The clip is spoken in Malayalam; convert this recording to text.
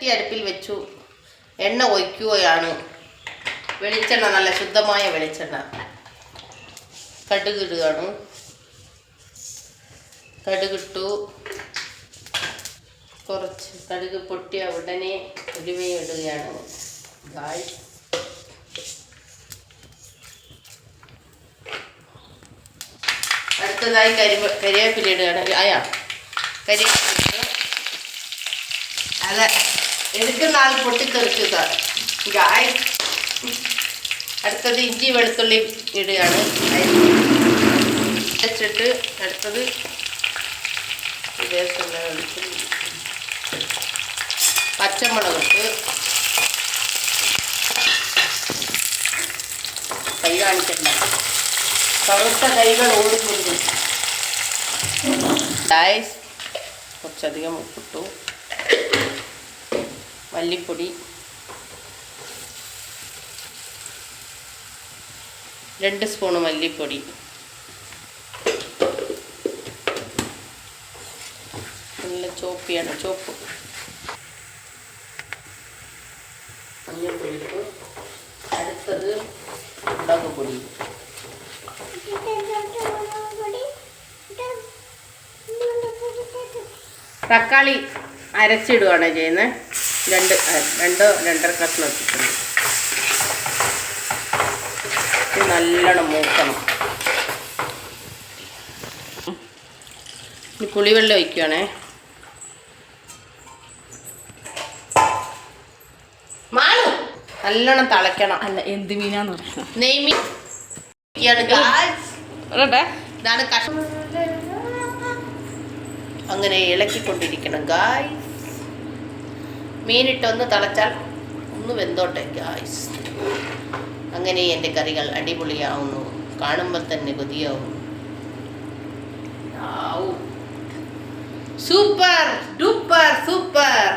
ചട്ടി അടുപ്പിൽ വെച്ചു. എണ്ണ ഒഴിക്കുകയാണ്. വെളിച്ചെണ്ണ, നല്ല ശുദ്ധമായ വെളിച്ചെണ്ണ. കടുക് ഇടുകയാണ്. കടുകിട്ടു. കുറച്ച് കടുക് പൊട്ടിയ ഉടനെ ഉലുവയും ഇടുകയാണ്. ഗായ്സ്, അടുത്തതായി കരിവേപ്പില ഇടുകയാണ്. കരിവേപ്പില അതെ എടുക്കുന്ന ആൾ പൊട്ടിത്തെറിക്കുക. ഗായ്സ്, അടുത്തത് ഇഞ്ചി വെളുത്തുള്ളി ഇടുകയാണ്. വെച്ചിട്ട് അടുത്തത് പച്ചമുളകിട്ട് കൈ കാണിക്കണ്ട, കറുത്ത കൈകൾ ഓടുന്നത്. ഗായ്സ്, കുറച്ചധികം ഉപ്പിട്ടു. മല്ലിപ്പൊടി 2 സ്പൂൺ മല്ലിപ്പൊടി. നല്ല ചോപ്പിയാണ്, ചോപ്പ്. മഞ്ഞൾപ്പൊടി ഇട്ടു. അടുത്തത് മുളക് പൊടി. തക്കാളി അരച്ചിടുകയാണ് ചെയ്യുന്നത്. 2-2.5 കഷ്ണം ഇട്ടിട്ടുണ്ട്. ഇത് നല്ലോണം മൂക്കണം. ഇനി പുളിവെള്ളം ഒഴിക്കുകയാണേ. മാളു നല്ലോണം തിളയ്ക്കണം. അല്ല, എന്ത് മീനാന്ന് പറയാം. നെയ്മീൻ. ഇതാണ് കഷ്ണം. അങ്ങനെ ഇളക്കിക്കൊണ്ടിരിക്കണം ഗായ്സ്. മീനിട്ടൊന്ന് തിളച്ചാൽ ഒന്ന് വെന്തോട്ടെ ഗായ്സ്. അങ്ങനെ എൻ്റെ കറികൾ അടിപൊളിയാവുന്നു. കാണുമ്പോൾ തന്നെ കൊതിയാവുന്നു. Super duper super.